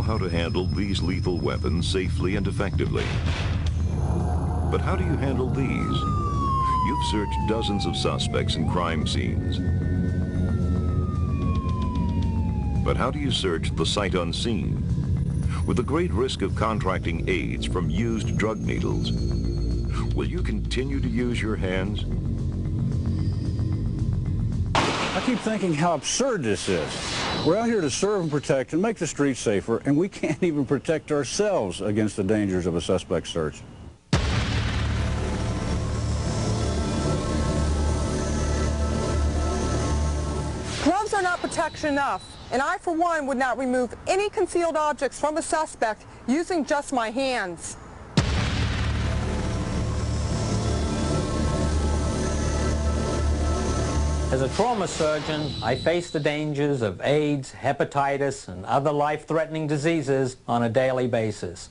how to handle these lethal weapons safely and effectively. But how do you handle these? You've searched dozens of suspects in crime scenes. But how do you search the sight unseen? With the great risk of contracting AIDS from used drug needles, will you continue to use your hands? I keep thinking how absurd this is. We're out here to serve and protect and make the streets safer, and we can't even protect ourselves against the dangers of a suspect search. Gloves are not protection enough, and I, for one, would not remove any concealed objects from a suspect using just my hands. As a trauma surgeon, I face the dangers of AIDS, hepatitis, and other life-threatening diseases on a daily basis.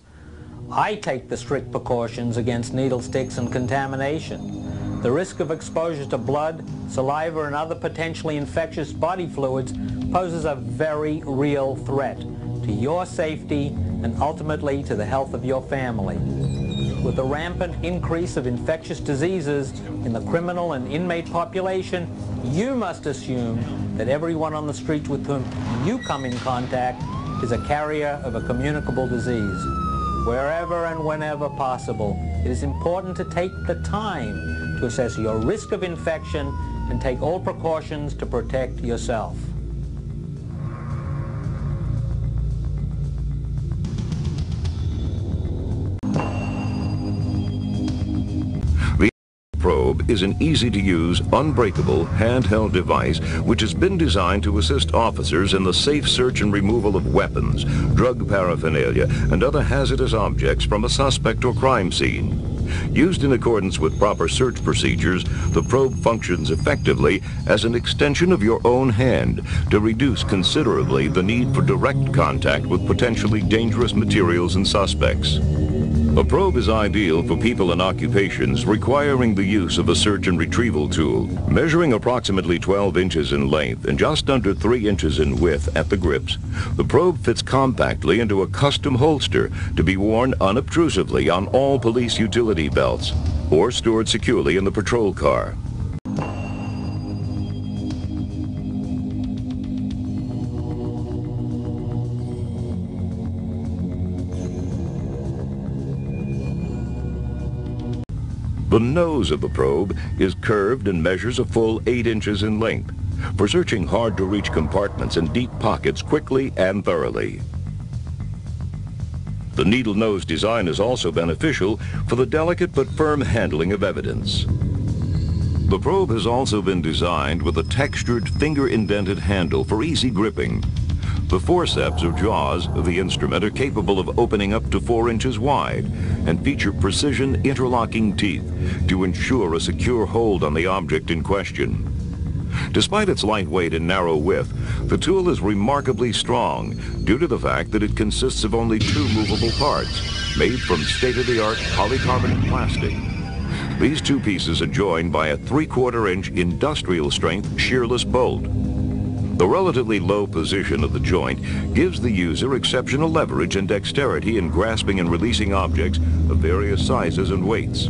I take the strict precautions against needle sticks and contamination. The risk of exposure to blood, saliva, and other potentially infectious body fluids poses a very real threat to your safety and ultimately to the health of your family. With the rampant increase of infectious diseases in the criminal and inmate population, you must assume that everyone on the street with whom you come in contact is a carrier of a communicable disease. Wherever and whenever possible, it is important to take the time to assess your risk of infection and take all precautions to protect yourself. Probe is an easy-to-use, unbreakable, handheld device which has been designed to assist officers in the safe search and removal of weapons, drug paraphernalia, and other hazardous objects from a suspect or crime scene. Used in accordance with proper search procedures, the probe functions effectively as an extension of your own hand to reduce considerably the need for direct contact with potentially dangerous materials and suspects. A probe is ideal for people and occupations requiring the use of a search and retrieval tool. Measuring approximately 12 inches in length and just under 3 inches in width at the grips, the probe fits compactly into a custom holster to be worn unobtrusively on all police utility belts or stored securely in the patrol car. The nose of the probe is curved and measures a full 8 inches in length for searching hard-to-reach compartments and deep pockets quickly and thoroughly. The needle nose design is also beneficial for the delicate but firm handling of evidence. The probe has also been designed with a textured finger-indented handle for easy gripping. The forceps or jaws of the instrument are capable of opening up to 4 inches wide and feature precision interlocking teeth to ensure a secure hold on the object in question. Despite its lightweight and narrow width, the tool is remarkably strong due to the fact that it consists of only 2 movable parts made from state-of-the-art polycarbonate plastic. These 2 pieces are joined by a 3/4 inch industrial-strength shearless bolt. The relatively low position of the joint gives the user exceptional leverage and dexterity in grasping and releasing objects of various sizes and weights.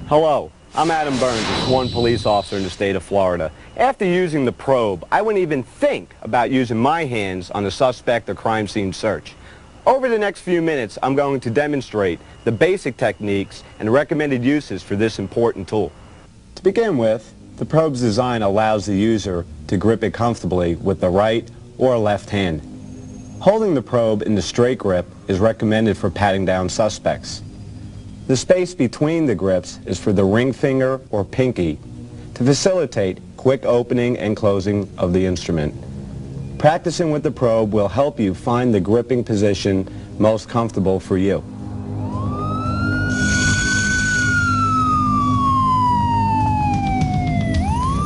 Hello, I'm Adam Burns, a sworn police officer in the state of Florida. After using the probe, I wouldn't even think about using my hands on a suspect or crime scene search. Over the next few minutes, I'm going to demonstrate the basic techniques and recommended uses for this important tool. To begin with, the probe's design allows the user to grip it comfortably with the right or left hand. Holding the probe in the straight grip is recommended for patting down suspects. The space between the grips is for the ring finger or pinky to facilitate quick opening and closing of the instrument. Practicing with the probe will help you find the gripping position most comfortable for you.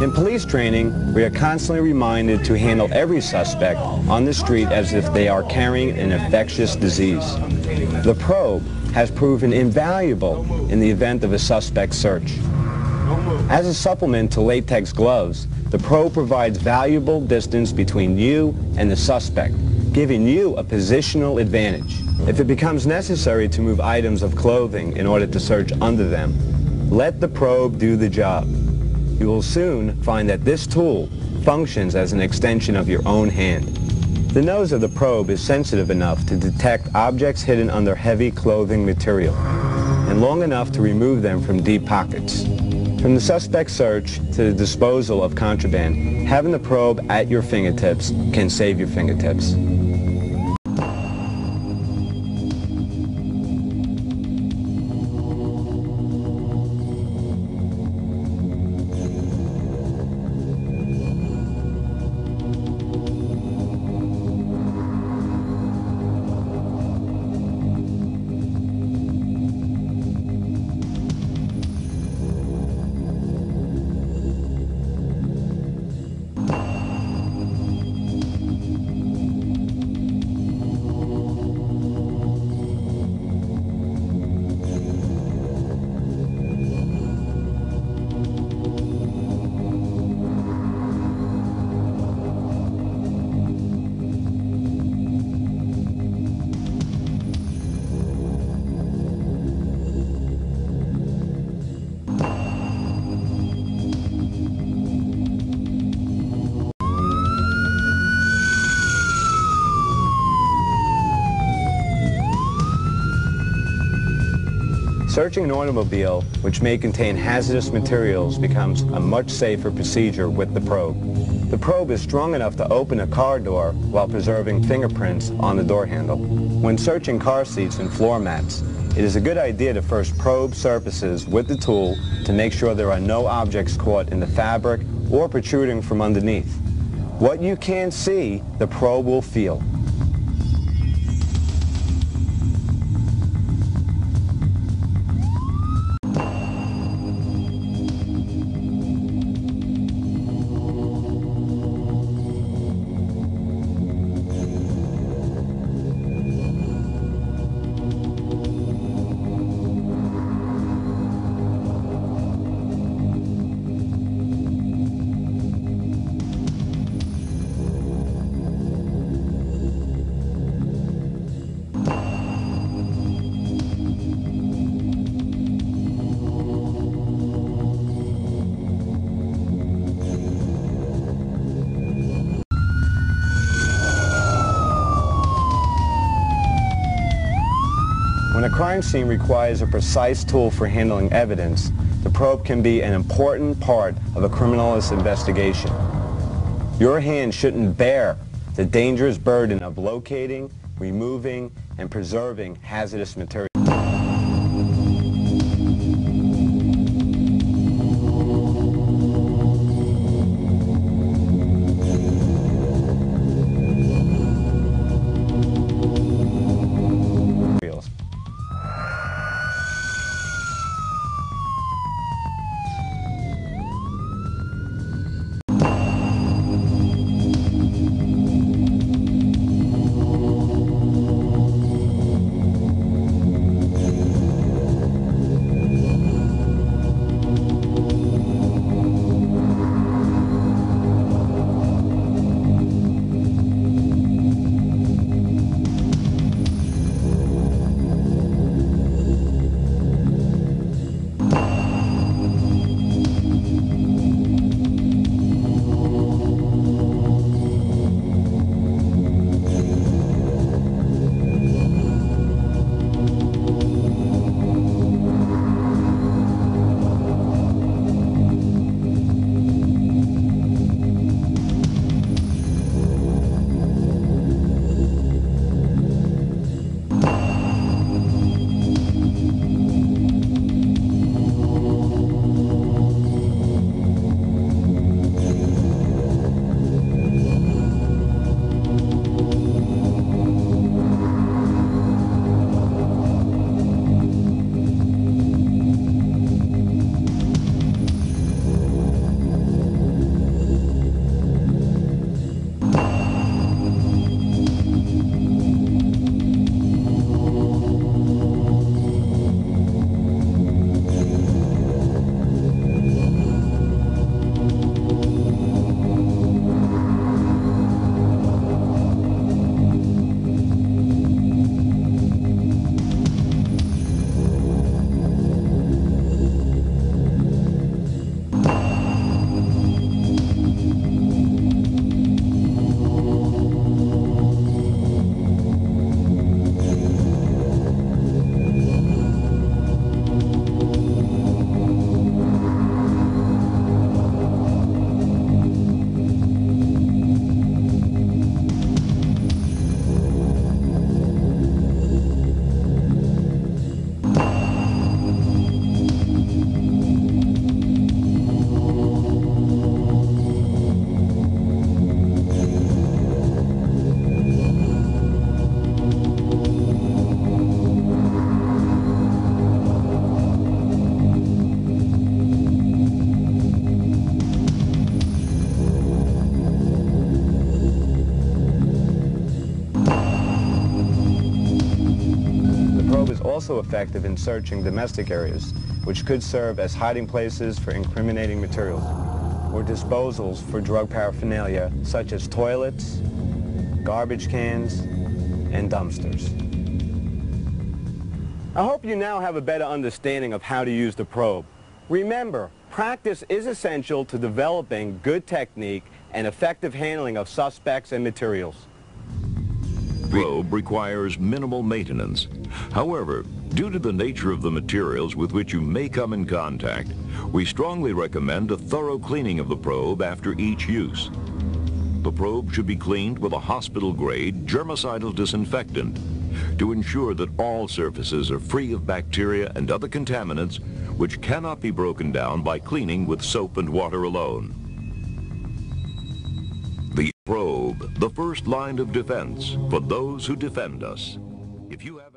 In police training, we are constantly reminded to handle every suspect on the street as if they are carrying an infectious disease. The probe has proven invaluable in the event of a suspect search. As a supplement to latex gloves, The probe provides valuable distance between you and the suspect, giving you a positional advantage. If it becomes necessary to move items of clothing in order to search under them, let the probe do the job. You will soon find that this tool functions as an extension of your own hand. The nose of the probe is sensitive enough to detect objects hidden under heavy clothing material and long enough to remove them from deep pockets. From the suspect's search to the disposal of contraband, having the probe at your fingertips can save your fingertips. Searching an automobile, which may contain hazardous materials, becomes a much safer procedure with the probe. The probe is strong enough to open a car door while preserving fingerprints on the door handle. When searching car seats and floor mats, it is a good idea to first probe surfaces with the tool to make sure there are no objects caught in the fabric or protruding from underneath. What you can't see, the probe will feel. When a crime scene requires a precise tool for handling evidence, the probe can be an important part of a criminalist investigation. Your hand shouldn't bear the dangerous burden of locating, removing, and preserving hazardous material. also effective in searching domestic areas, which could serve as hiding places for incriminating materials, or disposals for drug paraphernalia, such as toilets, garbage cans, and dumpsters. I hope you now have a better understanding of how to use the probe. Remember, practice is essential to developing good technique and effective handling of suspects and materials. The probe requires minimal maintenance. However, due to the nature of the materials with which you may come in contact, we strongly recommend a thorough cleaning of the probe after each use. The probe should be cleaned with a hospital-grade germicidal disinfectant to ensure that all surfaces are free of bacteria and other contaminants which cannot be broken down by cleaning with soap and water alone. The probe, the first line of defense for those who defend us. If you have